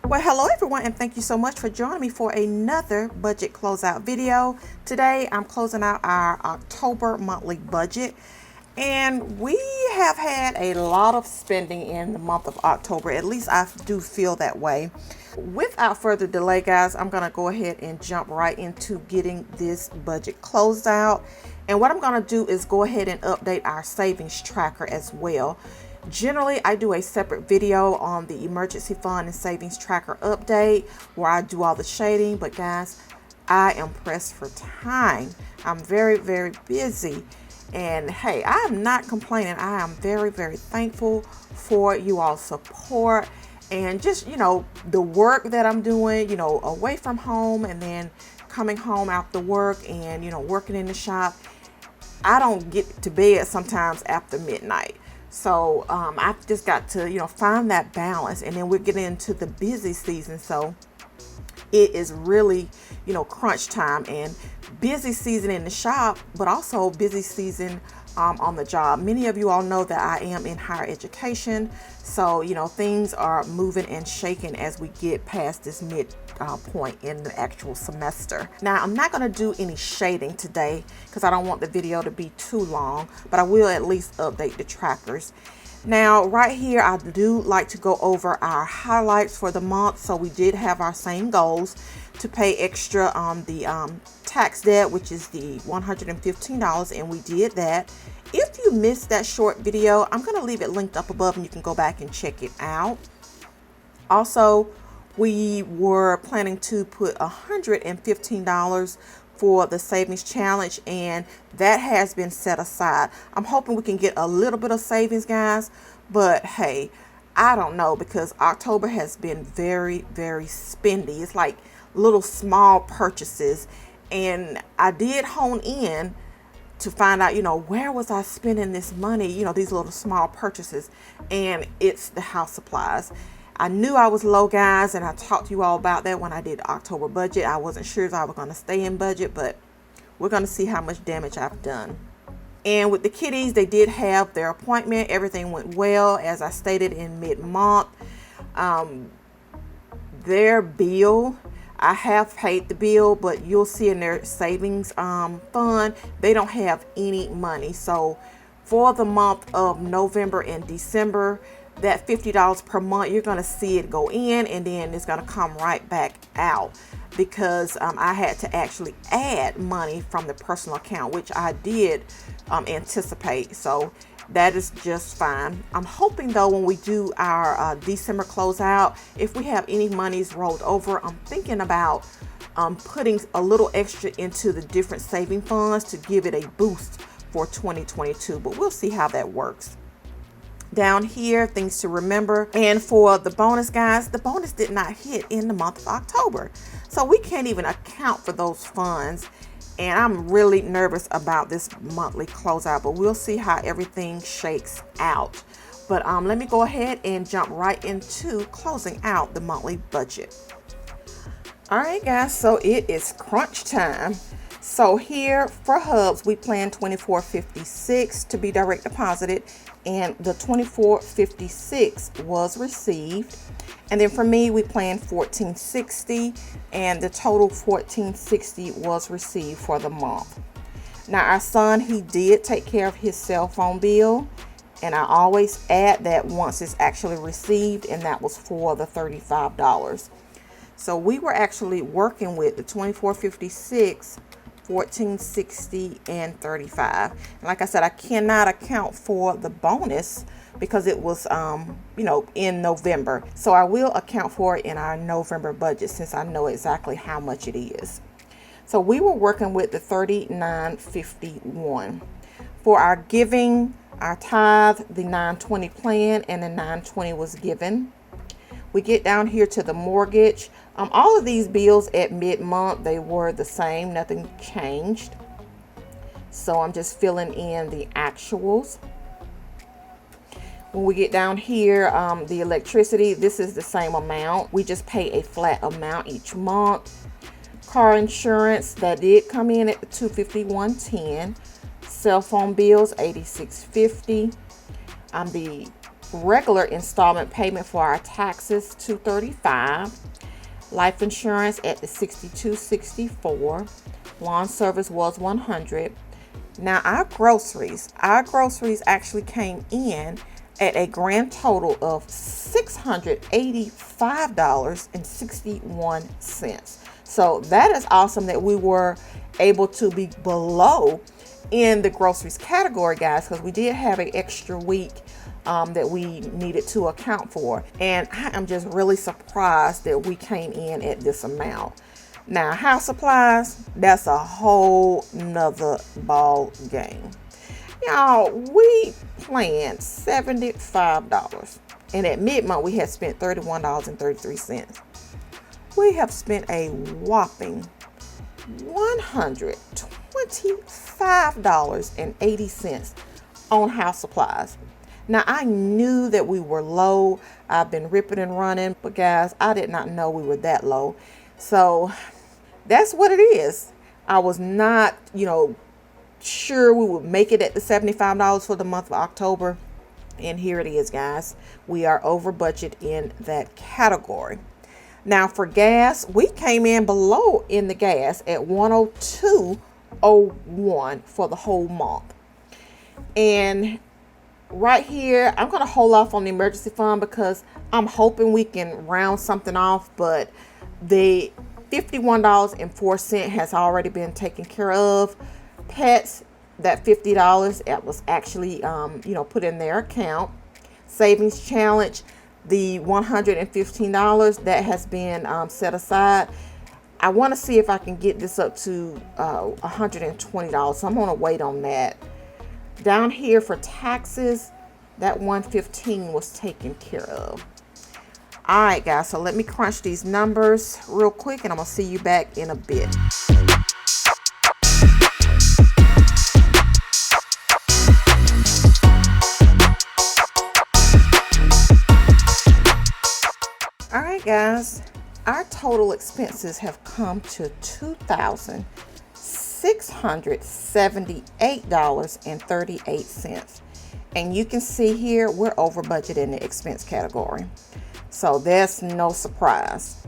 Well, hello everyone, and thank you so much for joining me for another budget closeout video. Today I'm closing out our October monthly budget, and we have had a lot of spending in the month of October. At least I do feel that way. Without further delay, guys, I'm going to go ahead and jump right into getting this budget closed out. And what I'm going to do is go ahead and update our savings tracker as well. Generally, I do a separate video on the emergency fund and savings tracker update where I do all the shading. But guys, I am pressed for time. I'm very, very busy. And hey, I am not complaining. I am very, very thankful for you all's support and just, the work that I'm doing, away from home and then coming home after work and, working in the shop. I don't get to bed sometimes after midnight. So I've just got to, find that balance. And then we're getting into the busy season. So it is really, crunch time and busy season in the shop, but also busy season on the job. Many of you all know that I am in higher education. So, things are moving and shaking as we get past this mid point in the actual semester. Now, I'm not going to do any shading today because I don't want the video to be too long, but I will at least update the trackers. Now, right here, I do like to go over our highlights for the month. So we did have our same goals to pay extra on the tax debt, which is the $115, and we did that. If you missed that short video, I'm going to leave it linked up above and you can go back and check it out. Also, we were planning to put $115 for the savings challenge, and that has been set aside. I'm hoping we can get a little bit of savings, guys, but hey, I don't know, because October has been very, very spendy. It's like little small purchases, and I did hone in to find out, where was I spending this money, these little small purchases, and it's the house supplies. I knew I was low, guys, and I talked to you all about that when I did the October budget. I wasn't sure if I was going to stay in budget, but we're going to see how much damage I've done. And with the kiddies, they did have their appointment. Everything went well, as I stated in mid-month. Their bill, I have paid the bill, but you'll see in their savings fund, they don't have any money. So for the month of November and December, that $50 per month, you're going to see it go in, and then it's going to come right back out, because I had to actually add money from the personal account, which I did anticipate. So that is just fine. I'm hoping, though, when we do our December closeout, if we have any monies rolled over, I'm thinking about putting a little extra into the different saving funds to give it a boost for 2022. But we'll see how that works. Down here, things to remember. And for the bonus, guys, the bonus did not hit in the month of October. So we can't even account for those funds. And I'm really nervous about this monthly closeout, but we'll see how everything shakes out. But let me go ahead and jump right into closing out the monthly budget. All right, guys, so it is crunch time. So here for Hubs, we plan $24.56 to be direct deposited, and the $24.56 was received. And then for me, we planned $14.60, and the total $14.60 was received for the month. Now, our son, he did take care of his cell phone bill, and I always add that once it's actually received, and that was for the $35. So we were actually working with the $24.56, $14.60, and $35. And like I said, I cannot account for the bonus because it was in November. So I will account for it in our November budget, since I know exactly how much it is. So we were working with the $39.51 for our giving, our tithe, the 920 plan, and the 920 was given. We get down here to the mortgage. All of these bills at mid-month, they were the same. Nothing changed. So I'm just filling in the actuals. When we get down here, the electricity, this is the same amount. We just pay a flat amount each month. Car insurance, that did come in at the $251.10. Cell phone bills, $86.50. The regular installment payment for our taxes, $235. Life insurance at the $62.64. Lawn service was $100. Now our groceries actually came in at a grand total of $685.61. So that is awesome that we were able to be below in the groceries category, guys, because we did have an extra week that we needed to account for. And I am just really surprised that we came in at this amount. Now, house supplies, that's a whole nother ball game. Y'all, we planned $75. And at mid-month, we had spent $31.33. We have spent a whopping $125.80 on house supplies. Now, I knew that we were low. I've been ripping and running, but guys, I did not know we were that low. So that's what it is. I was not, sure we would make it at the $75 for the month of October. And here it is, guys. We are over budget in that category. Now for gas, we came in below in the gas at $102.01 for the whole month. And right here, I'm going to hold off on the emergency fund because I'm hoping we can round something off, but the $51.04 has already been taken care of. Pets, that $50, that was actually, put in their account. Savings challenge, the $115 that has been set aside. I want to see if I can get this up to $120. So I'm going to wait on that. Down here for taxes, that $115 was taken care of. All right, guys, so let me crunch these numbers real quick, and I'm going to see you back in a bit. All right, guys, our total expenses have come to $2,678.38. And you can see here, we're over budget in the expense category. So that's no surprise.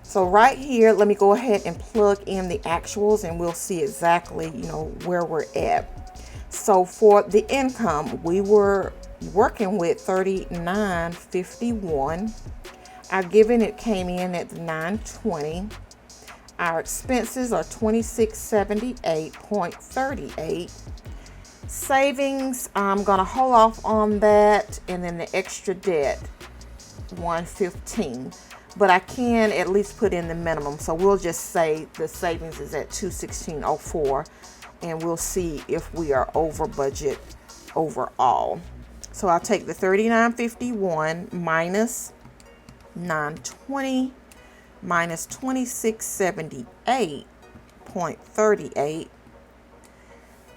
So right here, let me go ahead and plug in the actuals and we'll see exactly, where we're at. So for the income, we were working with $39.51. Our giving, it came in at $9.20. Our expenses are $2678.38. Savings, I'm going to hold off on that. And then the extra debt, $115. But I can at least put in the minimum. So we'll just say the savings is at $216.04. And we'll see if we are over budget overall. So I'll take the $39.51 minus $920 minus $2678.38,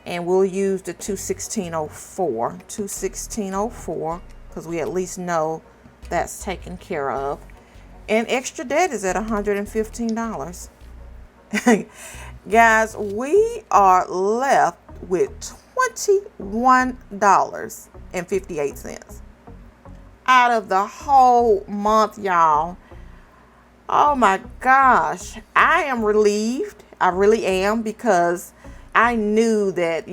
and we'll use the $216.04 because we at least know that's taken care of. And extra debt is at $115. Guys, we are left with $21.58 out of the whole month, y'all. Oh my gosh, I am relieved. I really am, because I knew that,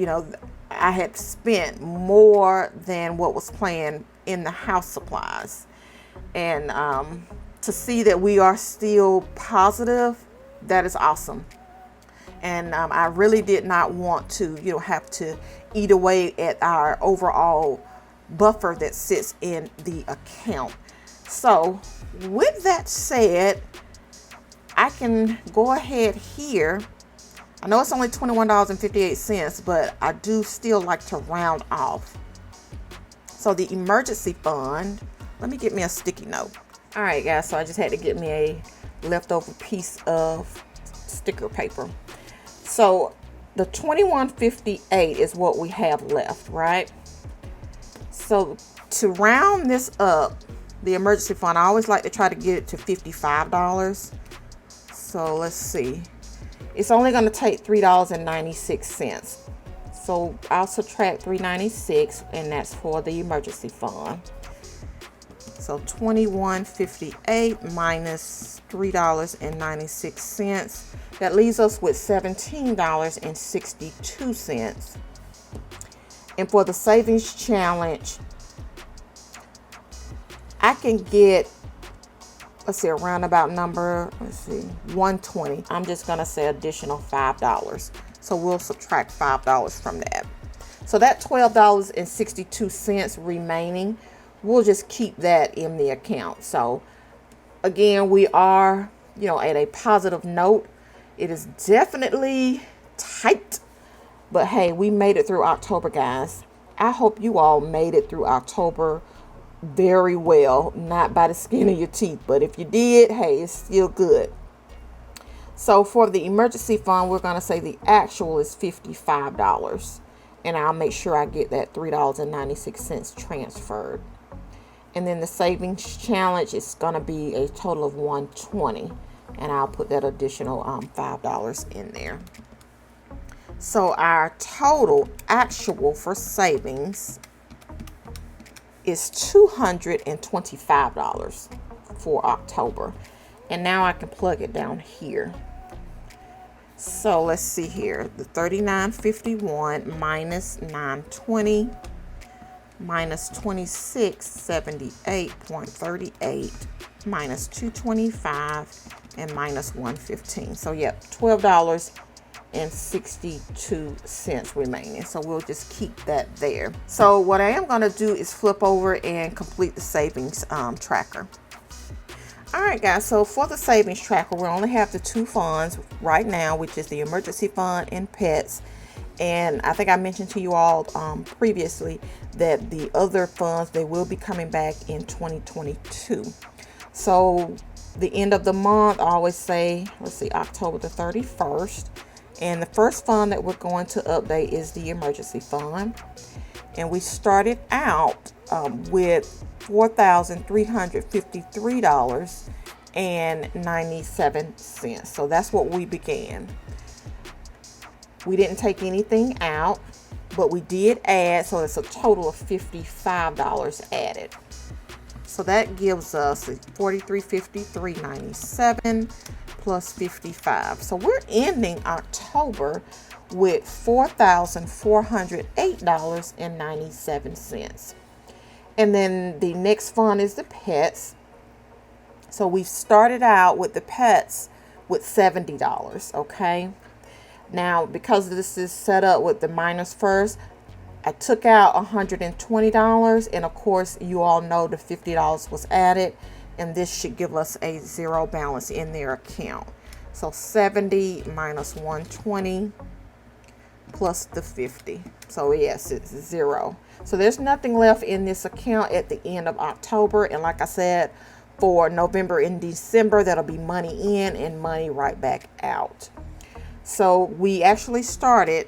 I had spent more than what was planned in the house supplies. And to see that we are still positive, that is awesome. And I really did not want to, have to eat away at our overall buffer that sits in the account. So with that said, I can go ahead here. I know it's only $21.58, but I do still like to round off. So the emergency fund, let me get me a sticky note. All right, guys, so I just had to get me a leftover piece of sticker paper. So the $21.58 is what we have left, right? So to round this up, the emergency fund, I always like to try to get it to $55. So let's see. It's only going to take $3.96. So I'll subtract $3.96, and that's for the emergency fund. So $21.58 minus $3.96. That leaves us with $17.62. And for the savings challenge, I can get, let's see, a roundabout number, let's see, 120. I'm just gonna say additional $5. So we'll subtract $5 from that. So that $12.62 remaining, we'll just keep that in the account. So again, we are, at a positive note. It is definitely tight, but hey, we made it through October, guys. I hope you all made it through October very well, not by the skin of your teeth, but if you did, hey, it's still good. So for the emergency fund, we're going to say the actual is $55, and I'll make sure I get that $3.96 transferred. And then the savings challenge is going to be a total of $120, and I'll put that additional $5 in there. So our total actual for savings is $225 for October. And now I can plug it down here. So let's see here. The $39.51 minus $920 minus $26.78.38 minus $225 and minus $115. So yep, $12.62 remaining. So we'll just keep that there. So what I am going to do is flip over and complete the savings tracker. All right, guys, so for the savings tracker, we only have the two funds right now, which is the emergency fund and pets. And I think I mentioned to you all previously that the other funds, they will be coming back in 2022. So the end of the month, I always say, let's see, October the 31st. And the first fund that we're going to update is the emergency fund. And we started out with $4,353.97. So that's what we began. We didn't take anything out, but we did add, so it's a total of $55 added. So that gives us $43.53.97 plus 55. So we're ending October with $4,408.97. And then the next fund is the pets. So we started out with the pets with $70, okay? Now, because this is set up with the minus first, I took out $120, and of course, you all know the $50 was added, and this should give us a zero balance in their account. So 70 minus 120 plus the 50. So yes, it's zero. So there's nothing left in this account at the end of October, and like I said, for November and December, that'll be money in and money right back out. So we actually started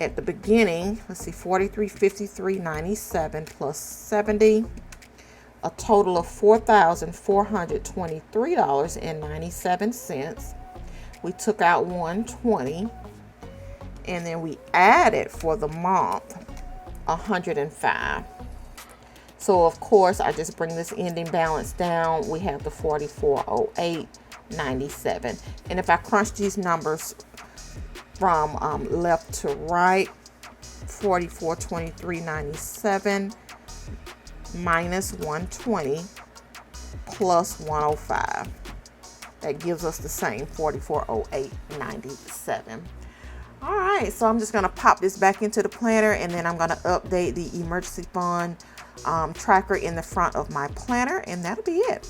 at the beginning, let's see, $43.53.97 plus 70, a total of $4,423.97. We took out 120, and then we added for the month 105. So of course, I just bring this ending balance down. We have the $44.08.97. And if I crunch these numbers from left to right, $44.23.97 minus 120 plus 105. That gives us the same $44.08.97. All right, so I'm just going to pop this back into the planner, and then I'm going to update the emergency fund tracker in the front of my planner, and that'll be it.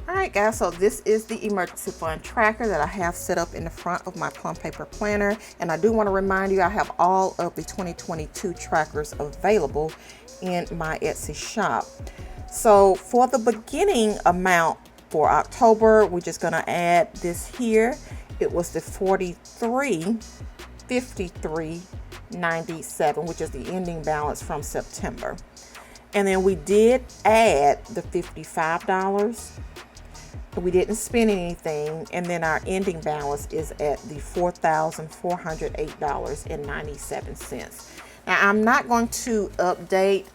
All right, guys, so this is the emergency fund tracker that I have set up in the front of my Plum Paper planner. And I do want to remind you, I have all of the 2022 trackers available in my Etsy shop. So for the beginning amount for October, we're just going to add this here. It was the $43.53.97, which is the ending balance from September. And then we did add the $55. We didn't spend anything, and then our ending balance is at the $4,408.97. Now, I'm not going to update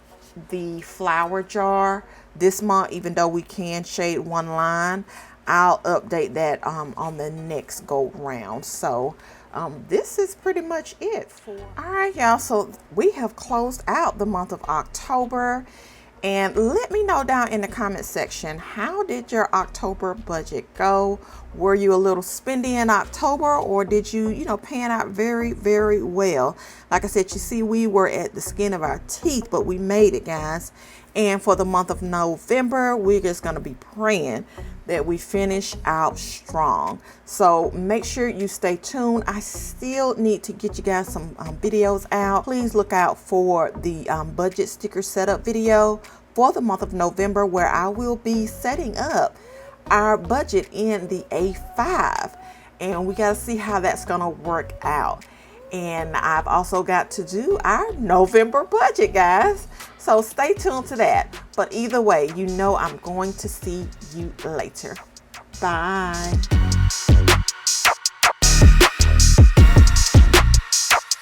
the flower jar this month, even though we can shade one line. I'll update that on the next go round. So this is pretty much it for all right, y'all. So we have closed out the month of October, and let me know down in the comment section, how did your October budget go? Were you a little spendy in October, or did you pan out very, very well? Like I said, you see, we were at the skin of our teeth, but we made it, guys. And for the month of November, we're just going to be praying that we finish out strong. So make sure you stay tuned. I still need to get you guys some videos out. Please look out for the budget sticker setup video for the month of November, where I will be setting up our budget in the A5. And we got to see how that's going to work out. And I've also got to do our November budget, guys. So stay tuned to that. But either way, I'm going to see you later. Bye.